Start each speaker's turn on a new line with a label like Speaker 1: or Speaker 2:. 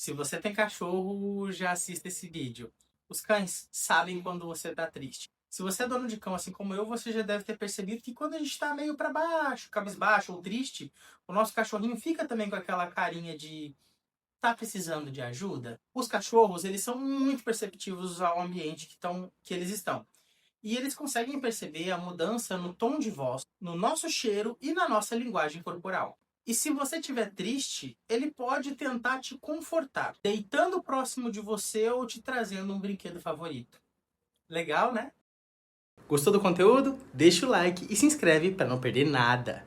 Speaker 1: Se você tem cachorro, já assista esse vídeo. Os cães sabem quando você tá triste. Se você é dono de cão, assim como eu, você já deve ter percebido que quando a gente tá meio pra baixo, cabisbaixo ou triste, o nosso cachorrinho fica também com aquela carinha de tá precisando de ajuda. Os cachorros, eles são muito perceptivos ao ambiente que eles estão. E eles conseguem perceber a mudança no tom de voz, no nosso cheiro e na nossa linguagem corporal. E se você estiver triste, ele pode tentar te confortar, deitando próximo de você ou te trazendo um brinquedo favorito. Legal, né? Gostou do conteúdo? Deixa o like e se inscreve para não perder nada.